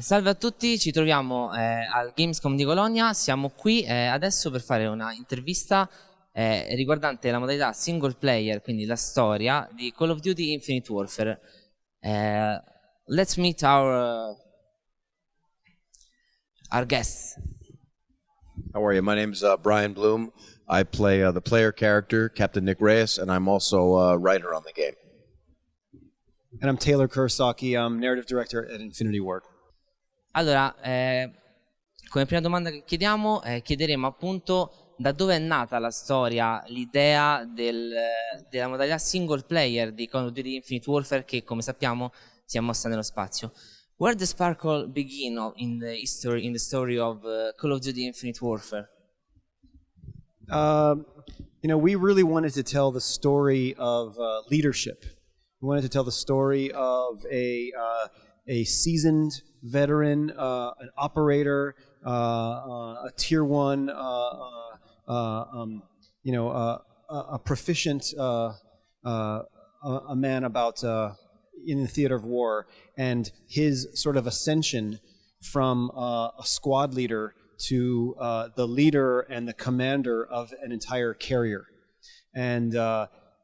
Salve a tutti, ci troviamo al Gamescom di Bologna, siamo qui adesso per fare una intervista riguardante la modalità single player, quindi la storia di Call of Duty Infinite Warfare. Let's meet our guests. How are you? My name's Brian Bloom. I play the player character, Captain Nick Reyes, and I'm also a writer on the game. And I'm Taylor Kurosaki, I'm narrative director at Infinity Ward. Allora, come prima domanda che chiediamo, chiederemo appunto da dove è nata la storia, l'idea della modalità single player di Call of Duty Infinite Warfare che, come sappiamo, si è mossa nello spazio. Where the sparkle begin in the story of Call of Duty Infinite Warfare? You know, we really wanted to tell the story of leadership. We wanted to tell the story of a seasoned veteran, an operator, a tier one, a proficient, a man about in the theater of war, and his sort of ascension from a squad leader to the leader and the commander of an entire carrier. And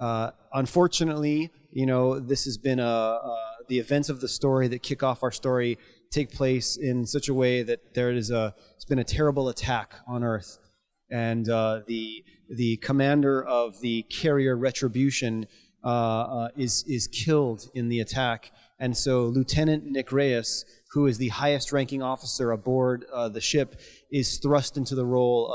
unfortunately, you know, this has been the events of the story that kick off our story take place in such a way that it's been a terrible attack on Earth, and the commander of the carrier Retribution is killed in the attack, and so Lieutenant Nick Reyes, who is the highest ranking officer aboard the ship, is thrust into the role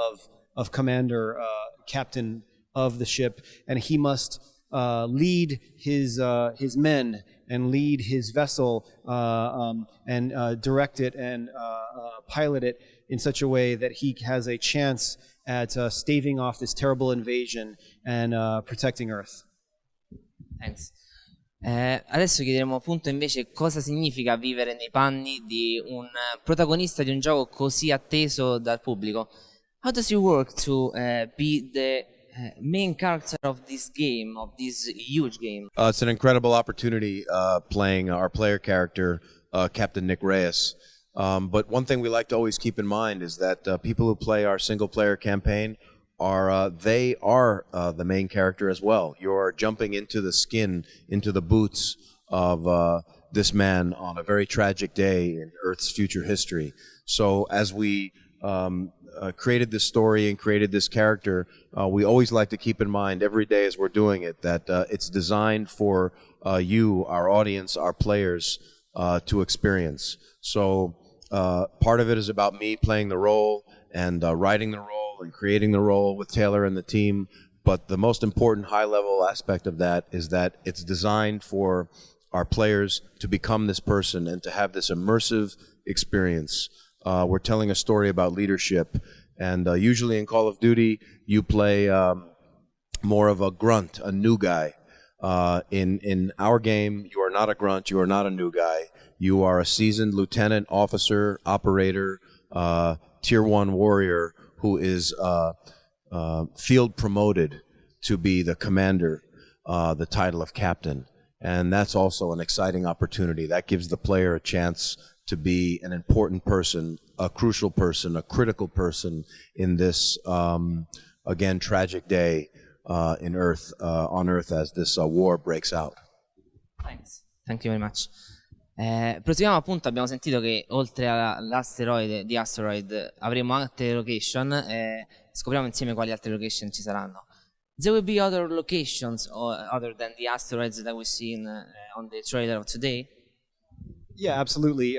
of commander, captain of the ship, and he must lead his men and lead his vessel and direct it and pilot it in such a way that he has a chance at staving off this terrible invasion and protecting Earth. Thanks. Adesso chiederemo appunto invece cosa significa vivere nei panni di un protagonista di un gioco così atteso dal pubblico. How does it work to be the main character of this game, of this huge game? It's an incredible opportunity playing our player character, Captain Nick Reyes. But one thing we like to always keep in mind is that people who play our single-player campaign are the main character as well. You're jumping into the skin, into the boots of this man on a very tragic day in Earth's future history. So as we created this story and created this character, we always like to keep in mind every day as we're doing it that it's designed for you, our audience, our players to experience. So part of it is about me playing the role and writing the role and creating the role with Taylor and the team. But the most important high-level aspect of that is that it's designed for our players to become this person and to have this immersive experience. We're telling a story about leadership, and usually in Call of Duty, you play more of a grunt, a new guy. In our game, you are not a grunt, you are not a new guy. You are a seasoned lieutenant, officer, operator, tier one warrior who is field promoted to be the commander, the title of captain. And that's also an exciting opportunity. That gives the player a chance to be an important person, a crucial person, a critical person in this, again, tragic day on Earth as this war breaks out. Thanks. Thank you very much. Proseguiamo appunto, abbiamo sentito che oltre all'asteroide di Asteroid avremo altre location e scopriamo insieme quali altre location ci saranno. There will be other locations other than the asteroids that we've seen on the trailer of today? Yeah, absolutely.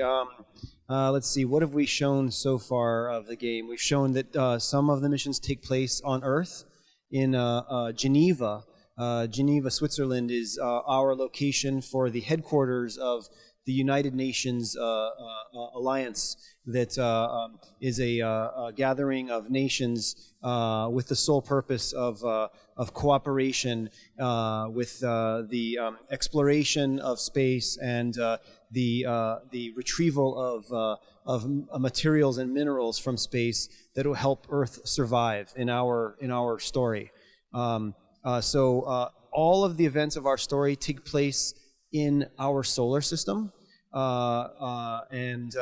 Let's see, what have we shown so far of the game? We've shown that some of the missions take place on Earth in Geneva. Geneva, Switzerland is our location for the headquarters of the United Nations Alliance that is a gathering of nations with the sole purpose of cooperation with the exploration of space and the retrieval of materials and minerals from space that will help Earth survive in our story. So all of the events of our story take place in our solar system. It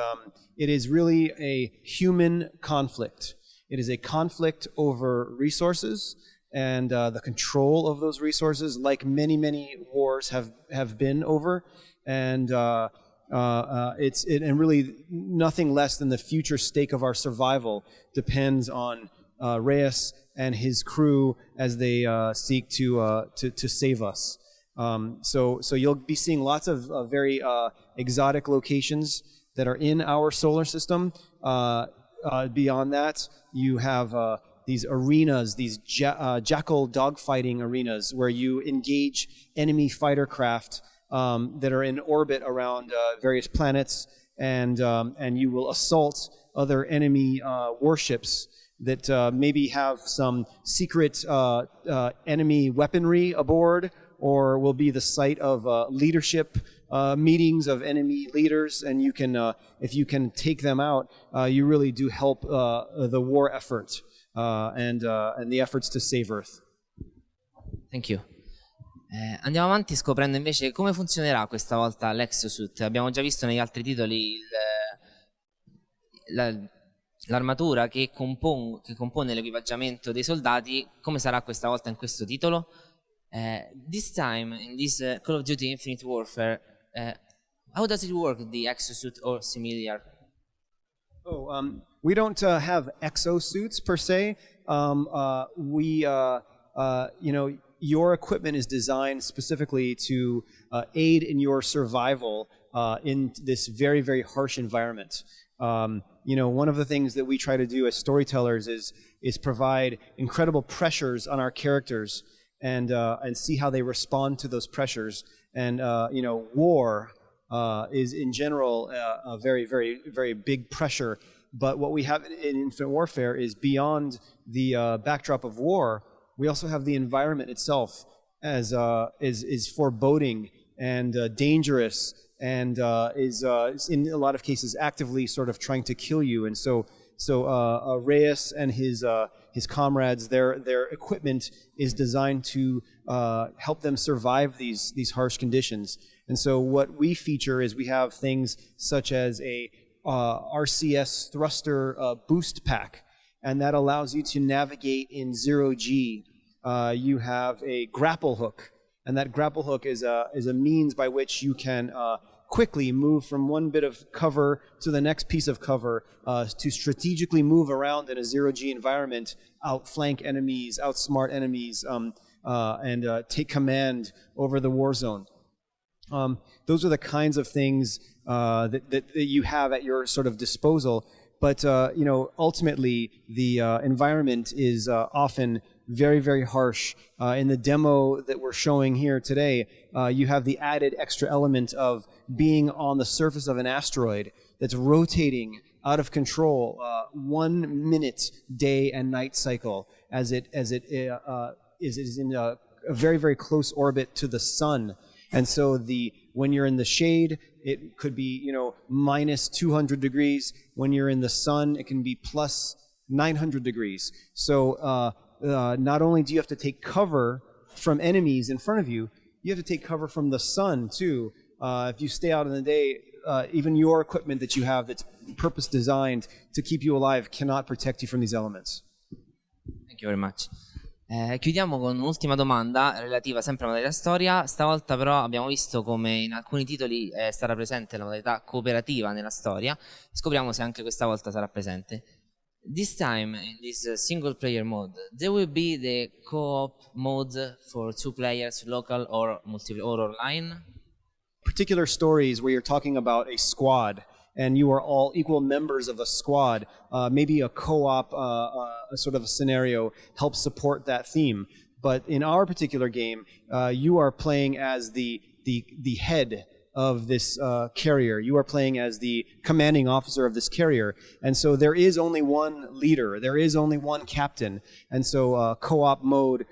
is really a human conflict. It is a conflict over resources and the control of those resources, like many wars have been over, and really nothing less than the future stake of our survival depends on Reyes and his crew as they seek to save us. So you'll be seeing lots of very exotic locations that are in our solar system. Beyond that, you have these arenas, these jackal dogfighting arenas, where you engage enemy fighter craft that are in orbit around various planets, and you will assault other enemy warships that maybe have some secret enemy weaponry aboard, or will be the site of leadership meetings of enemy leaders, and you can, if you can take them out, you really do help the war effort and the efforts to save Earth. Thank you. Andiamo avanti scoprendo invece come funzionerà questa volta l'exosuit. Abbiamo già visto negli altri titoli l'armatura che compone l'equipaggiamento dei soldati. Come sarà questa volta in questo titolo? This time in this Call of Duty Infinite Warfare, how does it work, the exosuit or similar? We don't have exosuits per se. Your equipment is designed specifically to aid in your survival in this very, very harsh environment. One of the things that we try to do as storytellers is provide incredible pressures on our characters and see how they respond to those pressures. And war is in general a very, very, very big pressure. But what we have in Infinite Warfare is beyond the backdrop of war. We also have the environment itself as is foreboding and dangerous, and is in a lot of cases actively sort of trying to kill you. And so Reyes and his comrades, their equipment is designed to help them survive these harsh conditions. And so what we feature is we have things such as a RCS thruster boost pack, and that allows you to navigate in 0G. You have a grapple hook, and that grapple hook is a means by which you can quickly move from one bit of cover to the next piece of cover, to strategically move around in a 0G environment, outflank enemies, outsmart enemies, and take command over the war zone. Those are the kinds of things that you have at your sort of disposal. But ultimately, the environment is often very, very harsh. In the demo that we're showing here today, you have the added extra element of being on the surface of an asteroid that's rotating out of control, 1 minute day and night cycle, as it is in a very, very close orbit to the sun. And so when you're in the shade, it could be minus 200 degrees. When you're in the sun, it can be plus 900 degrees. So not only do you have to take cover from enemies in front of you, you have to take cover from the sun too. If you stay out in the day, even your equipment that you have that's purpose designed to keep you alive cannot protect you from these elements. Thank you very much. Chiudiamo con un'ultima domanda relativa sempre alla modalità storia. Stavolta però abbiamo visto come in alcuni titoli sarà presente la modalità cooperativa nella storia. Scopriamo se anche questa volta sarà presente. This time in this single player mode, there will be the co-op mode for 2 players, local or multiplayer or online. Particular stories where you're talking about a squad and you are all equal members of a squad, maybe a co-op sort of a scenario helps support that theme. But in our particular game, you are playing as the head of this carrier. You are playing as the commanding officer of this carrier. And so there is only one leader. There is only one captain. And so co-op mode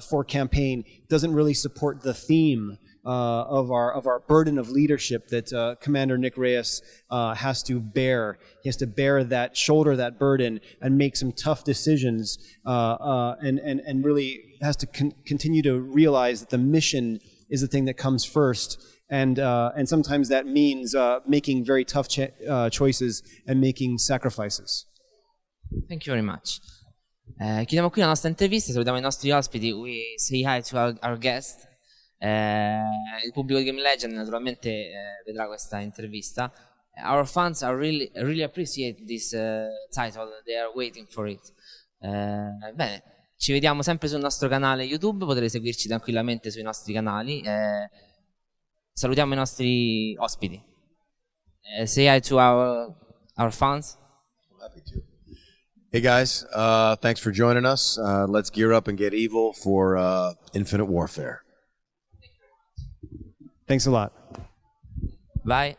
for campaign doesn't really support the theme of our burden of leadership that Commander Nick Reyes has to bear. He has to shoulder that burden and make some tough decisions, and really has to continue to realize that the mission is the thing that comes first, and sometimes that means making very tough choices and making sacrifices. Thank you very much. Chiudiamo qui la nostra intervista, salutiamo i nostri ospiti, we say hi to our guest. Il pubblico di Game Legend naturalmente vedrà questa intervista. Our fans are really appreciate this title, they are waiting for it. Bene, ci vediamo sempre sul nostro canale YouTube, potrete seguirci tranquillamente sui nostri canali. Salutiamo i nostri ospiti. Say hi to our fans. Happy to. Hey guys, thanks for joining us. Let's gear up and get evil for Infinite Warfare. Thanks a lot. Bye.